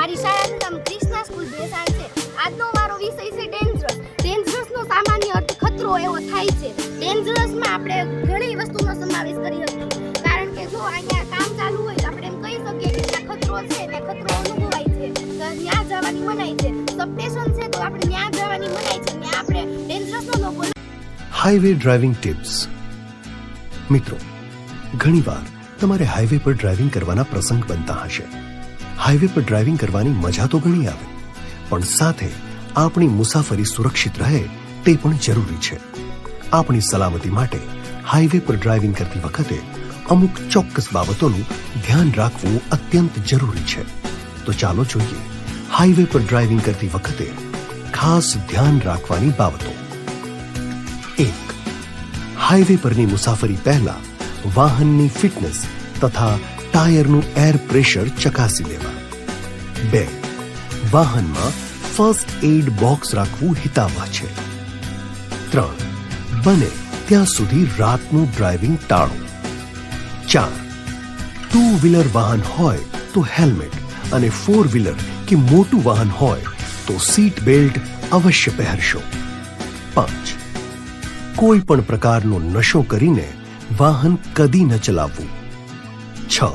મારી શાળાનું નામ ક્રિષ્ના સ્કૂલ ભેસાણ છે. આજનો મારો વિષય છે ડેન્જરસ. ડેન્જરસનો સામાન્ય અર્થ ખતરો એવો થાય છે. ડેન્જરસમાં આપણે ઘણી વસ્તુનો સમાવેશ કરી શકીએ, કારણ કે જો અહીંયા કામ ચાલુ હોય તો આપણે એમ કહી શકીએ કે ત્યાં ખતરો છે, ત્યાં ખતરો અનુભવાય છે, તો ત્યાં જવાની મનાઈ છે. સબસ્ટેશન છે તો આપણે ત્યાં જવાની મનાઈ છે, ત્યાં આપણે ડેન્જરસનો ન બોલ. Highway driving tips. મિત્રો, ઘણીવાર તમારે હાઈવે પર ડ્રાઇવિંગ કરવાના પ્રસંગ બનતા હશે. હાઈવે પર ડ્રાઇવિંગ કરવાની મજા તો ઘણી આવે, પણ સાથે આપણી મુસાફરી સુરક્ષિત રહે તે પણ જરૂરી છે. આપણી સલામતી માટે હાઈવે પર ડ્રાઇવિંગ કરતી વખતે અમુક ચોક્કસ બાબતોનું ધ્યાન રાખવું અત્યંત જરૂરી છે. તો ચાલો જોઈએ હાઈવે પર ડ્રાઇવિંગ કરતી વખતે ખાસ ધ્યાન રાખવાની બાબતો. 1. હાઈવે પરની મુસાફરી પહેલા વાહનની ફિટનેસ તથા ટાયરનું એર પ્રેશર ચકાસી લેવા. 2. વાહનમાં ફર્સ્ટ એઇડ બોક્સ રાખવું હિતાવહ છે. 3. બને ત્યાં સુધી રાતનું ડ્રાઇવિંગ ટાળો. 4. ટુ વ્હીલર વાહન હોય તો હેલ્મેટ અને 4 વ્હીલર કે મોટું વાહન હોય તો સીટ બેલ્ટ અવશ્ય પહેરશો. 5. કોઈ પણ પ્રકારનો નશો કરીને વાહન કદી ન ચલાવવું. 6.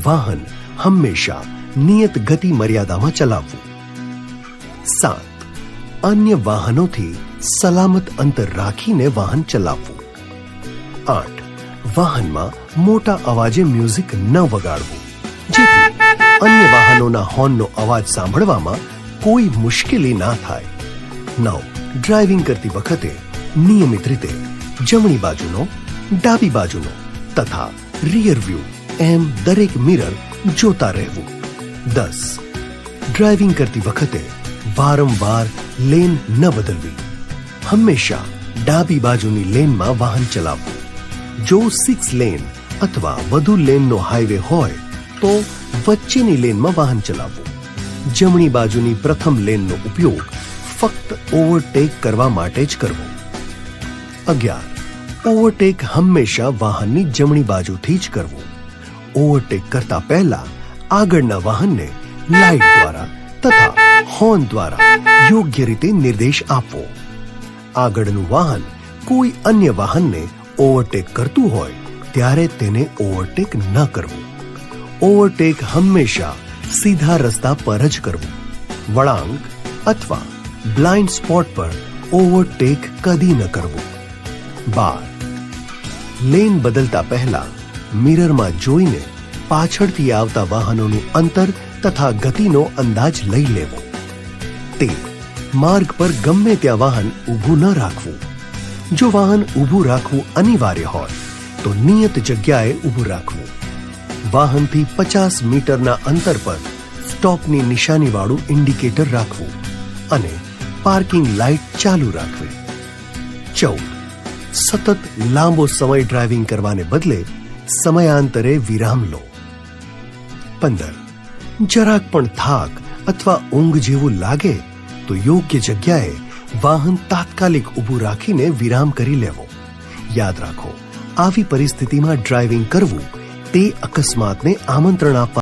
વાહન હંમેશા નિયત ગતિ મર્યાદામાં ચલાવવું. 7. અન્ય વાહનોથી સલામત અંતર રાખીને વાહન ચલાવવું. 8. વાહનમાં મોટા અવાજે મ્યુઝિક ન વગાડવું, જેથી અન્ય વાહનોના હોર્નનો અવાજ સાંભળવામાં કોઈ મુશ્કેલી ના થાય. 9. ડ્રાઇવિંગ કરતી વખતે નિયમિત રીતે જમણી બાજુનો, ડાબી બાજુનો તથા રિયર વ્યૂ એમ દરેક મિરર જોતા રહેવું. 10. ડ્રાઇવિંગ કરતી વખતે વારંવાર લેન ન બદલવી. હંમેશા ડાબી બાજુની લેનમાં વાહન ચલાવવું. જો 6 લેન અથવા વધુ લેનનો હાઈવે હોય તો વચ્ચેની લેનમાં વાહન ચલાવવું. જમણી બાજુની પ્રથમ લેનનો ઉપયોગ ફક્ત ઓવરટેક કરવા માટે જ કરવો. 11. ઓવરટેક હંમેશા વાહનની જમણી બાજુથી જ કરવું. ઓવરટેક કરતા પહેલા આગળના વાહનને લાઇટ દ્વારા તથા હોર્ન દ્વારા યોગ્ય રીતે નિર્દેશ આપવો. આગળનું વાહન કોઈ અન્ય વાહનને ઓવરટેક કરતું હોય ત્યારે તેને ઓવરટેક ન કરવું. ઓવરટેક હંમેશા સીધા રસ્તા પર જ કરવું. વળાંક અથવા બ્લાઇન્ડ સ્પોટ પર ઓવરટેક કદી ન કરવું. 12. લેન બદલતા પહેલા મિરરમાં જોઈને પાછળથી આવતા વાહનોનું અંતર તથા ગતિનો અંદાજ લઈ લેવો. 13. માર્ગ પર ગમે ત્યાં વાહન ઊભું ન રાખવું. જો વાહન ઊભું રાખવું અનિવાર્ય હોય તો નિયત જગ્યાએ ઊભું રાખવું. વાહનથી 50 મીટરના અંતર પર સ્ટોપની નિશાનીવાળું ઇન્ડિકેટર રાખવું અને પાર્કિંગ લાઇટ ચાલુ રાખવી. 14. સતત લાંબો સમય ડ્રાઇવિંગ કરવાને બદલે સમયાંતરે વિરામ લો. 15. જરાક પણ થાક અથવા ઊંઘ જેવું લાગે તો યોગ્ય જગ્યાએ વાહન તાત્કાલિક ઊભું રાખીને વિરામ કરી લેવો. યાદ રાખો, આવી પરિસ્થિતિમાં ડ્રાઇવિંગ કરવું તે અકસ્માતને આમંત્રણ આપવા